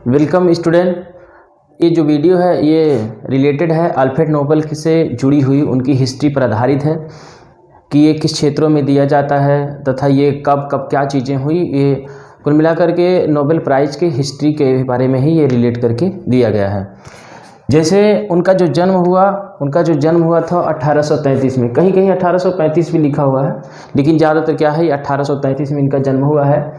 Welcome student. ये जो video है ये रिलेटेड है अल्फ्रेड नोबेल से जुड़ी हुई उनकी हिस्ट्री पर आधारित है कि ये किस क्षेत्रों में दिया जाता है तथा ये कब कब क्या चीज़ें हुई। ये कुल मिलाकर के नोबेल प्राइज़ के हिस्ट्री के बारे में ही ये रिलेट करके दिया गया है। जैसे उनका जो जन्म हुआ था 1833 में, कहीं कहीं 1835 भी लिखा हुआ है, लेकिन ज़्यादातर क्या है 1833 में इनका जन्म हुआ है।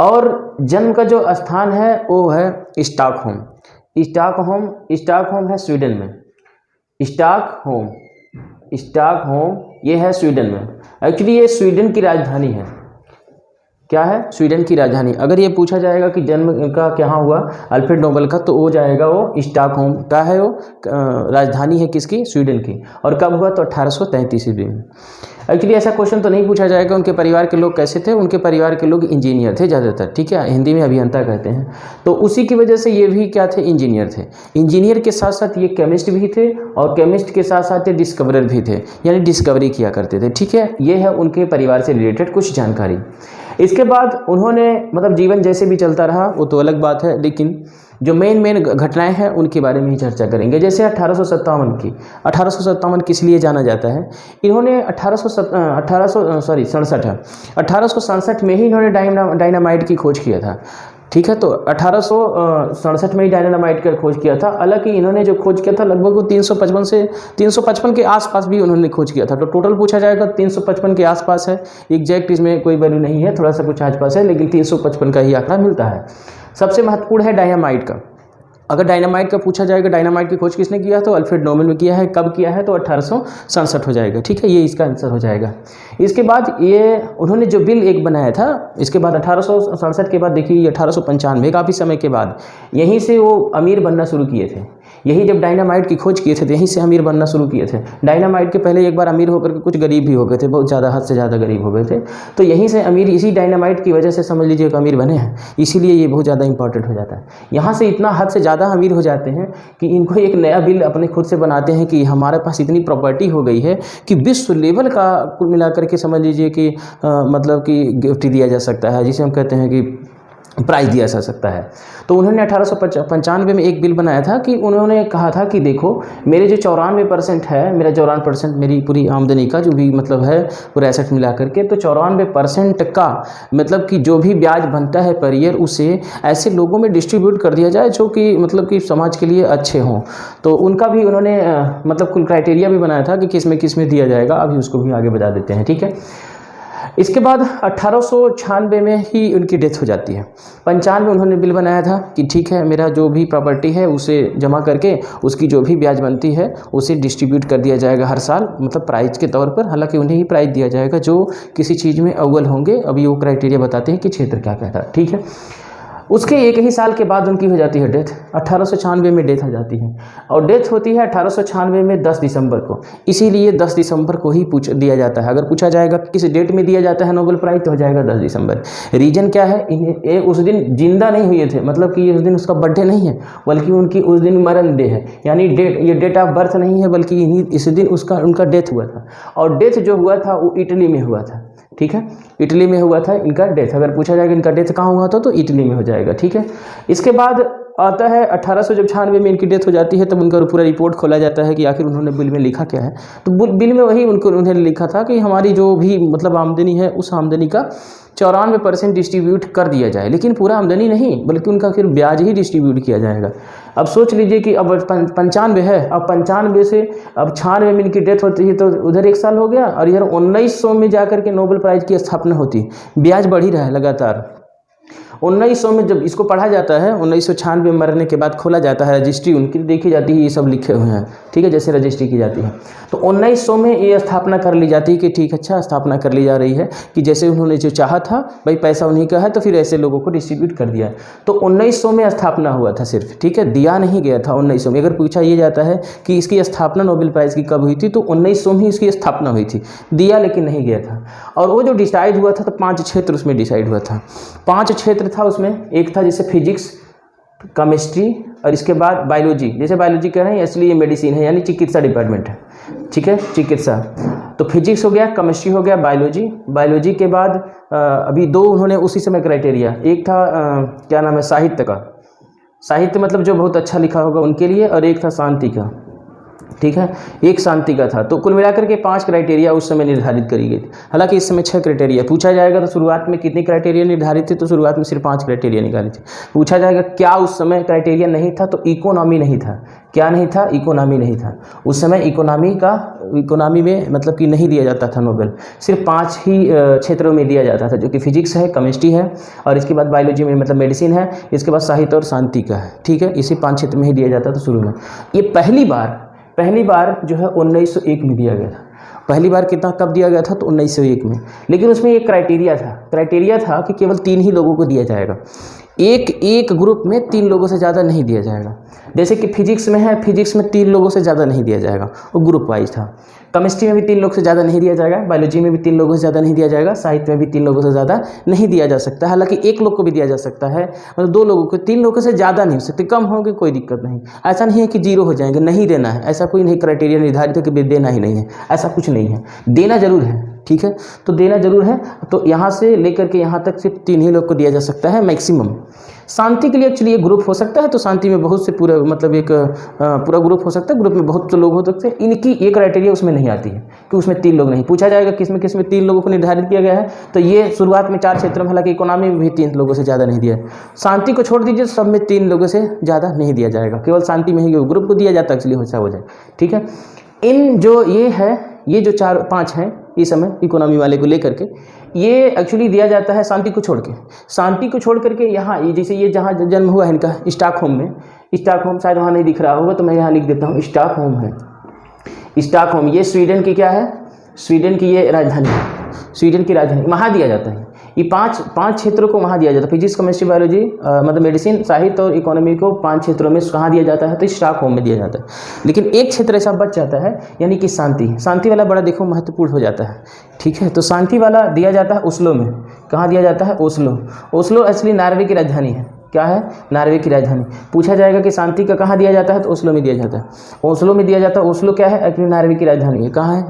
और जन्म का जो स्थान है वो है स्टॉकहोम। स्टॉकहोम है स्वीडन में। स्टॉकहोम ये है स्वीडन में। एक्चुअली ये स्वीडन की राजधानी है। क्या है? स्वीडन की राजधानी। अगर ये पूछा जाएगा कि जन्म इनका कहाँ हुआ अल्फ्रेड नोबेल का, तो वो जाएगा वो स्टॉकहोम का है। वो राजधानी है किसकी? स्वीडन की। और कब हुआ? तो 1833 ईस्वी में। एक्चुअली ऐसा क्वेश्चन तो नहीं पूछा जाएगा उनके परिवार के लोग कैसे थे। उनके परिवार के लोग इंजीनियर थे ज़्यादातर, ठीक है, हिंदी में अभियंता कहते हैं। तो उसी की वजह से ये भी क्या थे? इंजीनियर थे। इंजीनियर के साथ साथ ये केमिस्ट भी थे, और केमिस्ट के साथ साथ ये डिस्कवरर भी थे, यानी डिस्कवरी किया करते थे, ठीक है। ये है उनके परिवार से रिलेटेड कुछ जानकारी। इसके बाद उन्होंने मतलब जीवन जैसे भी चलता रहा वो तो अलग बात है, लेकिन जो मेन घटनाएं हैं उनके बारे में ही चर्चा करेंगे। जैसे 1857 किस लिए जाना जाता है? इन्होंने 1867 में ही इन्होंने डायनामाइट की खोज किया था, ठीक है। तो 1867 में ही डायनामाइट का खोज किया था। हालांकि इन्होंने जो खोज किया था लगभग 355 के आसपास भी उन्होंने खोज किया था। तो टोटल पूछा जाएगा 355 के आसपास है। एग्जैक्ट इसमें कोई वैल्यू नहीं है, थोड़ा सा कुछ आसपास है, लेकिन 355 का ही आंकड़ा मिलता है। सबसे महत्वपूर्ण है डायनामाइट का। अगर डायनामाइट का पूछा जाएगा डायनामाइट की खोज किसने किया, तो अल्फ्रेड नोबेल ने किया है। कब किया है? तो 1867 हो जाएगा, ठीक है। ये इसका आंसर हो जाएगा। इसके बाद ये उन्होंने जो बिल एक बनाया था, इसके बाद 1867 के बाद देखिए 1895 काफ़ी समय के बाद यहीं से वो अमीर बनना शुरू किए थे। यही जब डायनामाइट की खोज किए थे तो यहीं से अमीर बनना शुरू किए थे। डायनामाइट के पहले एक बार अमीर होकर के कुछ गरीब भी हो गए थे, बहुत ज़्यादा, हद से ज़्यादा गरीब हो गए थे। तो यहीं से अमीर, इसी डायनामाइट की वजह से समझ लीजिए कि अमीर बने हैं। इसीलिए ये बहुत ज़्यादा इंपॉर्टेंट हो जाता है। यहाँ से इतना हद से ज़्यादा अमीर हो जाते हैं कि इनको एक नया बिल अपने खुद से बनाते हैं कि हमारे पास इतनी प्रॉपर्टी हो गई है कि विश्व लेवल का कुल मिलाकर के समझ लीजिए कि मतलब कि गिफ्ट दिया जा सकता है, जिसे हम कहते हैं कि प्राइज़ दिया जा सकता है। तो उन्होंने 1895 में एक बिल बनाया था कि उन्होंने कहा था कि देखो मेरे जो 94% है, मेरा 94% मेरी पूरी आमदनी का जो भी मतलब है पूरा एसेट मिला करके, तो 94% का मतलब कि जो भी ब्याज बनता है पर ईयर उसे ऐसे लोगों में डिस्ट्रीब्यूट कर दिया जाए जो कि मतलब कि समाज के लिए अच्छे हों। तो उनका भी उन्होंने मतलब कुल क्राइटेरिया भी बनाया था कि किस में दिया जाएगा। अभी उसको भी आगे बता देते हैं, ठीक है। इसके बाद 1896 में ही उनकी डेथ हो जाती है। 95 में उन्होंने बिल बनाया था कि ठीक है मेरा जो भी प्रॉपर्टी है उसे जमा करके उसकी जो भी ब्याज बनती है उसे डिस्ट्रीब्यूट कर दिया जाएगा हर साल, मतलब प्राइज़ के तौर पर। हालांकि उन्हें ही प्राइज़ दिया जाएगा जो किसी चीज़ में अव्वल होंगे। अभी वो क्राइटेरिया बताते हैं कि क्षेत्र क्या कहता है, ठीक है। उसके एक ही साल के बाद उनकी हो जाती है डेथ। 1896 में डेथ हो जाती है, और डेथ होती है 1896 में 10 दिसंबर को। इसीलिए 10 दिसंबर को ही पूछ दिया जाता है। अगर पूछा जाएगा किस डेट में दिया जाता है नोबेल प्राइज़, तो हो जाएगा 10 दिसंबर। रीजन क्या है? ये उस दिन जिंदा नहीं हुए थे, मतलब कि उस दिन उसका बर्थडे नहीं है, बल्कि उनकी उस दिन मरण डे है, यानी ये डेट ऑफ बर्थ नहीं है, बल्कि इस दिन उनका डेथ हुआ था। और डेथ जो हुआ था वो इटली में हुआ था, ठीक है। इटली में हुआ था इनका डेथ। अगर पूछा जाएगा इनका डेथ कहाँ हुआ था, तो इटली में हो जाएगा, ठीक है। इसके बाद आता है 1896 में इनकी डेथ हो जाती है, तब उनका पूरा रिपोर्ट खोला जाता है कि आखिर उन्होंने बिल में लिखा क्या है। तो बिल में वही उन्होंने लिखा था कि हमारी जो भी मतलब आमदनी है उस आमदनी का 94% डिस्ट्रीब्यूट कर दिया जाए, लेकिन पूरा आमदनी नहीं, बल्कि उनका फिर ब्याज ही डिस्ट्रीब्यूट किया जाएगा। अब सोच लीजिए कि अब 95 है, अब 95 से अब 96 में इनकी डेथ होती है, तो उधर एक साल हो गया, और इधर 1900 में जाकर के नोबेल प्राइज़ की स्थापना होती। ब्याज बढ़ ही रहा है लगातार। 1900 में जब इसको पढ़ा जाता है, 1996 में मरने के बाद खोला जाता है रजिस्ट्री उनकी, देखी जाती है, ये सब लिखे हुए हैं, ठीक है, जैसे रजिस्ट्री की जाती है। तो 1900 में ये स्थापना कर ली जाती है कि ठीक, अच्छा, स्थापना कर ली जा रही है कि जैसे उन्होंने जो चाहा था, भाई पैसा उन्हीं का है, तो फिर ऐसे लोगों को डिस्ट्रीब्यूट कर दिया। तो 1900 में स्थापना हुआ था सिर्फ, ठीक है, दिया नहीं गया था 1900 में। अगर पूछा ये जाता है कि इसकी स्थापना नोबेल प्राइज़ की कब हुई थी, तो 1900 में ही इसकी स्थापना हुई थी, दिया लेकिन नहीं गया था। और वो जो डिसाइड हुआ था, तो 5 क्षेत्र उसमें डिसाइड हुआ था। 5 क्षेत्र था उसमें। एक था जैसे फिजिक्स, केमिस्ट्री, और इसके बाद बायोलॉजी। जैसे बायोलॉजी कह रहे हैं, इसलिए ये मेडिसिन है, यानी चिकित्सा डिपार्टमेंट है, ठीक है, चिकित्सा। तो फिजिक्स हो गया, केमिस्ट्री हो गया, बायोलॉजी के बाद अभी 2 उन्होंने उसी समय क्राइटेरिया, एक था क्या नाम है, साहित्य का। साहित्य मतलब जो बहुत अच्छा लिखा होगा उनके लिए, और एक था शांति का, ठीक है, एक शांति का था। तो कुल मिलाकर के 5 क्राइटेरिया उस समय निर्धारित करी गई थी। हालांकि इस समय 6 क्राइटेरिया पूछा जाएगा तो शुरुआत में कितनी क्राइटेरिया निर्धारित थी, तो शुरुआत में सिर्फ 5 क्राइटेरिया निकाली थी। पूछा जाएगा क्या उस समय क्राइटेरिया नहीं था, तो इकोनॉमी नहीं था। क्या नहीं था? इकोनॉमी नहीं था। उस समय इकोनॉमी में मतलब कि नहीं दिया जाता था नोबेल, सिर्फ 5 ही क्षेत्रों में दिया जाता था, जो कि फिजिक्स है, केमिस्ट्री है, और इसके बाद बायोलॉजी में मतलब मेडिसिन है, इसके बाद साहित्य और शांति का है, ठीक है। इसी 5 क्षेत्र में ही दिया जाता था शुरू में। ये पहली बार जो है 1901 में दिया गया था। पहली बार कितना कब दिया गया था? तो 1901 में। लेकिन उसमें एक क्राइटेरिया था कि केवल 3 ही लोगों को दिया जाएगा। एक ग्रुप में 3 लोगों से ज़्यादा नहीं दिया जाएगा। जैसे कि फिजिक्स में है, फिजिक्स में 3 लोगों से ज़्यादा नहीं दिया जाएगा, वो ग्रुप वाइज था। केमिस्ट्री में भी 3 लोग से ज़्यादा नहीं दिया जाएगा, बायोलॉजी में भी 3 लोगों से ज़्यादा नहीं दिया जाएगा, साहित्य में भी 3 लोगों से ज़्यादा नहीं दिया जा सकता। हालांकि 1 लोग को भी दिया जा सकता है, मतलब 2 लोगों को, 3 लोगों से ज़्यादा नहीं हो सकते, कम होंगे कोई दिक्कत नहीं। ऐसा नहीं है कि 0 हो जाएंगे, नहीं देना है, ऐसा कोई नहीं क्राइटेरिया निर्धारित है कि देना ही नहीं है, ऐसा कुछ नहीं है, देना जरूर है, ठीक है। तो देना जरूर है। तो यहाँ से लेकर के यहाँ तक सिर्फ 3 ही लोग को दिया जा सकता है मैक्सिमम। शांति के लिए एक्चुअली ये ग्रुप हो सकता है, तो शांति में बहुत से पूरा मतलब एक पूरा ग्रुप हो सकता है, ग्रुप में बहुत से लोग हो सकते हैं। इनकी ये क्राइटेरिया उसमें नहीं आती है कि उसमें 3 लोग नहीं। पूछा जाएगा किस में 3 लोगों को निर्धारित किया गया है, तो ये शुरुआत में 4 क्षेत्रों में, हालांकि इकोनॉमी में भी 3 लोगों से ज़्यादा नहीं दिया है। शांति को छोड़ दीजिए, सब में 3 लोगों से ज़्यादा नहीं दिया जाएगा, केवल शांति में ही ग्रुप को दिया जाता है, एक्चुअली वैसा हो जाए, ठीक है। इन जो ये जो 4-5 हैं इस समय इकोनॉमी वाले को लेकर के, ये एक्चुअली दिया जाता है शांति को छोड़ करके यहाँ, जैसे ये जहाँ जन्म हुआ है इनका, स्टॉकहोम, शायद वहाँ नहीं दिख रहा होगा तो मैं यहाँ लिख देता हूँ, स्टॉकहोम है। स्टॉकहोम ये स्वीडन की क्या है? स्वीडन की ये राजधानी है, स्वीडन की राजधानी। वहाँ दिया जाता है ये 5 क्षेत्रों को वहाँ दिया जाता है। फिजिक्स, केमिस्ट्री, बायोलॉजी, मतलब मेडिसिन, साहित्य और इकोनॉमी को 5 क्षेत्रों में कहाँ दिया जाता है? तो स्टॉकहोम में दिया जाता है। लेकिन एक क्षेत्र ऐसा बच जाता है, यानी कि शांति वाला बड़ा देखो महत्वपूर्ण हो जाता है, ठीक है। तो शांति वाला दिया जाता है ओस्लो में। कहाँ दिया जाता है? ओस्लो एक्चुअली नॉर्वे की राजधानी है। क्या है? नॉर्वे की राजधानी। पूछा जाएगा कि शांति का कहाँ दिया जाता है, तो ओस्लो में दिया जाता है। ओस्लो में दिया जाता है। ओस्लो क्या है? एक्चुअली नॉर्वे की राजधानी है। कहाँ है?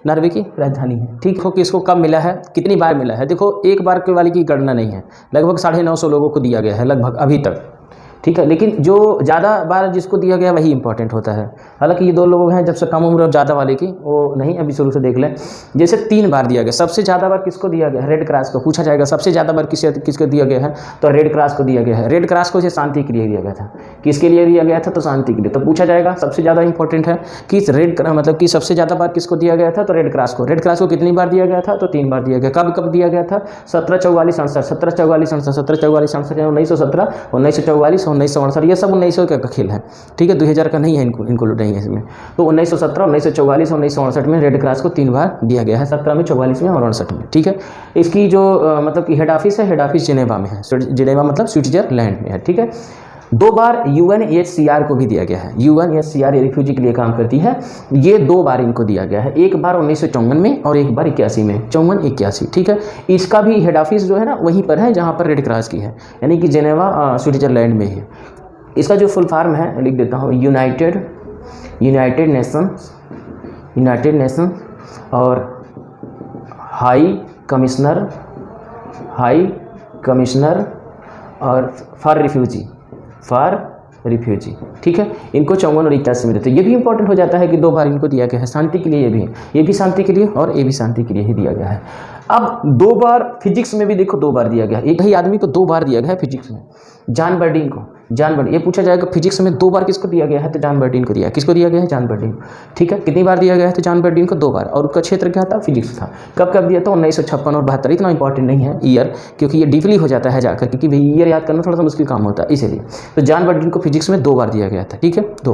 नॉर्वे की राजधानी है, ठीक हो। कि इसको कब मिला है, कितनी बार मिला है? देखो, एक बार के वाली की गणना नहीं है, लगभग 950 लोगों को दिया गया है लगभग अभी तक, ठीक है। लेकिन जो ज़्यादा बार जिसको दिया गया वही इंपॉर्टेंट होता है। हालांकि ये 2 लोग हैं, जब से कम उम्र और ज़्यादा वाले की, वो नहीं, अभी शुरू से देख लें। जैसे 3 बार दिया गया, सबसे ज़्यादा बार किसको दिया गया है? रेड क्रॉस को। पूछा जाएगा सबसे ज़्यादा बार किसको दिया गया है, तो रेड क्रॉस को दिया गया है। रेड क्रॉस को शांति के लिए दिया गया था। किसके लिए दिया गया था? तो शांति के लिए। तो पूछा जाएगा सबसे ज़्यादा इंपॉर्टेंट है कि मतलब कि सबसे ज़्यादा बार किसको दिया गया था, तो रेड क्रॉस को कितनी बार दिया गया था? तो 3 बार दिया गया। कब दिया गया था? 1744, 1917, 1944, 1964, ये सब 1900 का खेल है, ठीक है। 2000 का नहीं है, इनको नहीं है इसमें। तो 1917, 1944, 1968 में रेड क्रॉस को 3 बार दिया गया है, 17 में, 44 में और 69 में, ठीक है। इसकी जो मतलब कि हेड ऑफिस है, हेड ऑफिस जिनेवा में है। जिनेवा मतलब स्विट्जरलैंड में है, ठीक है। 2 बार UNHCR को भी दिया गया है। UNHCR रिफ्यूजी के लिए काम करती है। ये 2 बार इनको दिया गया है, एक बार 1954 में और एक बार 81 में, 54-81, ठीक है। इसका भी हेड ऑफिस जो है ना वहीं पर है जहाँ पर रेड क्रॉस की है, यानी कि जिनेवा स्विट्जरलैंड में है। इसका जो फुल फॉर्म है लिख देता हूँ, यूनाइटेड नेशन और हाई कमिश्नर और फॉर रिफ्यूजी, ठीक है। इनको 54 और 81 में देते हैं। ये भी इंपॉर्टेंट हो जाता है कि 2 बार इनको दिया गया है शांति के लिए, ये भी शांति के लिए और ये भी शांति के लिए ही दिया गया है। अब 2 बार फिजिक्स में भी देखो 2 बार दिया गया है। एक ही आदमी को 2 बार दिया गया है फिजिक्स में, जॉन बर्डीन को। ये पूछा जाएगा फिजिक्स में 2 बार किसको दिया गया है, तो जॉन बर्डीन को दिया। किसको दिया गया है? जॉन बर्डीन, ठीक है। कितनी बार दिया गया है? तो जॉन बर्डीन को 2 बार, और उसका क्षेत्र क्या था? फिजिक्स था। कब दिया था? 1956 और 72। इतना इंपॉर्टेंट नहीं है ईयर, क्योंकि ये डीपली हो जाता है जाकर, क्योंकि भाई ईयर याद करना थोड़ा सा मुश्किल काम होता है, इसीलिए। तो जॉन बर्डीन को फिजिक्स में 2 बार दिया गया था, ठीक है। 2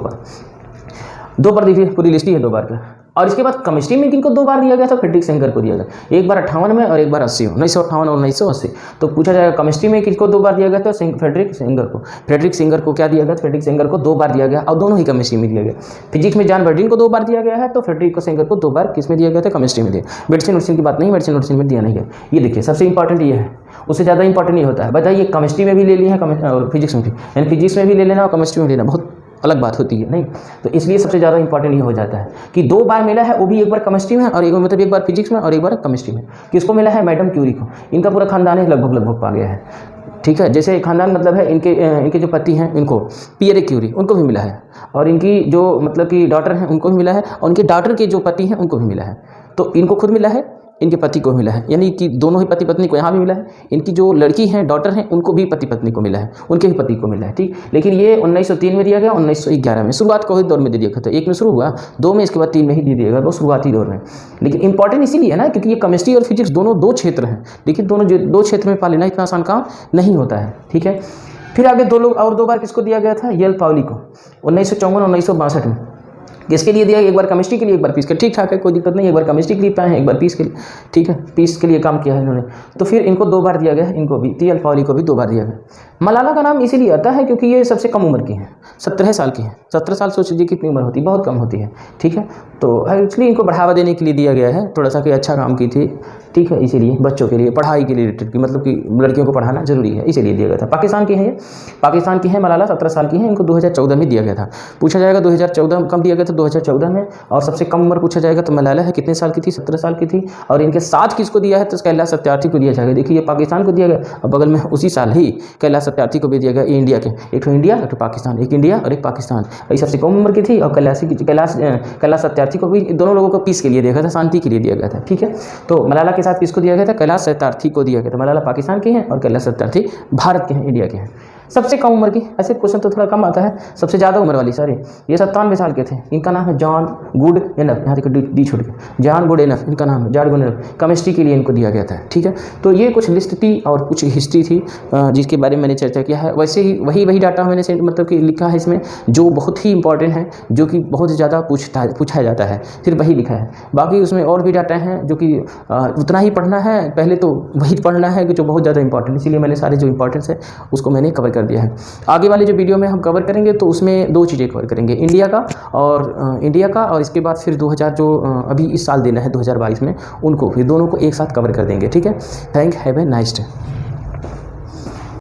बार देखिए, पूरी लिस्ट ही है 2 बार का। और इसके बाद केमिस्ट्री में किनको 2 बार दिया गया था? फ्रेडरिक सेंगर को दिया गया, एक बार 58 में और एक बार 80 में, 1958 और 1980। तो पूछा जाएगा केमिस्ट्री में किसको 2 बार दिया गया था? फ्रेडरिक सेंगर को क्या दिया गया? फ्रेडरिक सेंगर को 2 बार दिया गया, और दोनों ही केमिस्ट्री में दिया गया। फिजिक्स में जॉन बर्डीन को 2 बार दिया गया है, तो फ्रेडरिक सेंगर को 2 बार किस में दिया गया था? केमिस्ट्री में दिया। मेडिसिन की बात नहीं, मेडिसिन में दिया नहीं गया। ये देखिए सबसे इंपॉर्टेंट ये है, उससे ज़्यादा इंपॉर्टेंट नहीं होता है। बताइए, केमिस्ट्री में भी ले लिया है और फिजिक्स में भी, यानी फिजिक्स में भी ले लेना और केमिस्ट्री में लेना बहुत अलग बात होती है, नहीं। तो इसलिए सबसे ज़्यादा इंपॉर्टेंट ये हो जाता है कि 2 बार मिला है, वो भी एक बार केमिस्ट्री में और एक बार फिजिक्स में और एक बार केमिस्ट्री में। किसको मिला है? मैडम क्यूरी को। इनका पूरा खानदान ही लगभग पा गया है। ठीक है। जैसे खानदान मतलब है इनके जो पति हैं इनको पियरे क्यूरी उनको भी मिला है, और इनकी जो मतलब कि डॉटर हैं उनको भी मिला है, और उनके डॉटर के जो पति हैं उनको भी मिला है। तो इनको खुद मिला है, इनके पति को मिला है, यानी कि दोनों ही पति पत्नी को यहाँ भी मिला है। इनकी जो लड़की हैं डॉटर हैं उनको भी पति पत्नी को मिला है, उनके भी पति को मिला है। ठीक, लेकिन ये 1903 में दिया गया, 1911 में शुरुआत को ही दौर में दे दिया गया था। एक में शुरू हुआ, दो में, इसके बाद तीन में ही दे दिया गया, वो शुरुआती दौर में। लेकिन इंपॉर्टेंट इसीलिए है ना क्योंकि ये केमिस्ट्री और फिजिक्स दोनों दो क्षेत्र हैं, लेकिन दोनों जो दो क्षेत्र में पा लेना इतना आसान काम नहीं होता है। ठीक है। फिर आगे दो बार किसको दिया गया था, यल पाउली को 1954 1962 में। किसके लिए दिया, एक बार केमिस्ट्री के लिए, एक बार पीस के, ठीक ठाक है, कोई दिक्कत नहीं। एक बार केमिस्ट्री के लिए पाए हैं, एक बार पीस के लिए, ठीक है, पीस के लिए काम किया है इन्होंने। तो फिर इनको 2 बार दिया गया है, इनको भी यल पाउली को भी 2 बार दिया गया। मलाला का नाम इसीलिए आता है क्योंकि ये सबसे कम उम्र की हैं, 17 साल की हैं। 17 साल सोच लीजिए कितनी उम्र होती है, बहुत कम होती है। ठीक है। तो एक्चुअली इनको बढ़ावा देने के लिए दिया गया है थोड़ा सा कि अच्छा काम की थी, ठीक है, इसीलिए बच्चों के लिए पढ़ाई के लिए रिलेटेड की, मतलब कि लड़कियों को पढ़ाना जरूरी है, इसीलिए दिया गया था। पाकिस्तान की है ये, पाकिस्तान की है मलाला, 17 साल की हैं। इनको 2014 में दिया गया था। पूछा जाएगा 2014 कब दिया गया था, 2014 में। और सबसे कम उम्र पूछा जाएगा तो मलाला है, कितने साल की थी, 17 साल की थी। और इनके साथ किसको दिया है तो कैलाश सत्यार्थी को दिया जाएगा। देखिए ये पाकिस्तान को दिया गया, और बगल में उसी साल ही कैलाश सत्यार्थी को भी दिया गया। ये इंडिया के, एक तो इंडिया एक तो पाकिस्तान, एक इंडिया और एक पाकिस्तान। ये सबसे कम उम्र की थी, और कैलाश सत्यार्थी को भी, दोनों लोगों को पीस के लिए दिया गया था, शांति के लिए दिया गया था। ठीक है। तो मलाला के साथ किसको दिया गया था, कैलाश सत्यार्थी को दिया गया था। मलाला पाकिस्तान के हैं और कैलाश सत्यार्थी भारत के हैं, इंडिया के हैं। सबसे कम उम्र की, ऐसे क्वेश्चन तो थोड़ा कम आता है। सबसे ज़्यादा उम्र वाली, सॉरी, ये 97 साल के थे। इनका नाम है जॉन गुड एनफ, यहाँ देखो डी छोड़ के, जॉन गुड एनफ इनका नाम है, जॉन गुड एनफ। केमिस्ट्री के लिए इनको दिया गया था। ठीक है। तो ये कुछ लिस्ट थी और कुछ हिस्ट्री थी जिसके बारे में मैंने चर्चा किया है। वैसे ही वही डाटा मैंने मतलब कि लिखा है इसमें जो बहुत ही इंपॉर्टेंट है, जो कि बहुत ज़्यादा पूछा जाता है, फिर वही लिखा है। बाकी उसमें और भी डाटा हैं जो कि उतना ही पढ़ना है, पहले तो वही पढ़ना है कि जो बहुत ज़्यादा इंपॉर्टेंट, इसीलिए मैंने सारे जो इंपॉर्टेंस है उसको मैंने कवर कर दिया है। आगे वाले जो वीडियो में हम कवर करेंगे तो उसमें 2 चीज़ें कवर करेंगे, इंडिया का और इसके बाद फिर 2000 जो अभी इस साल देना है 2022 में, उनको फिर दोनों को एक साथ कवर कर देंगे। ठीक है। Thank have a nice day.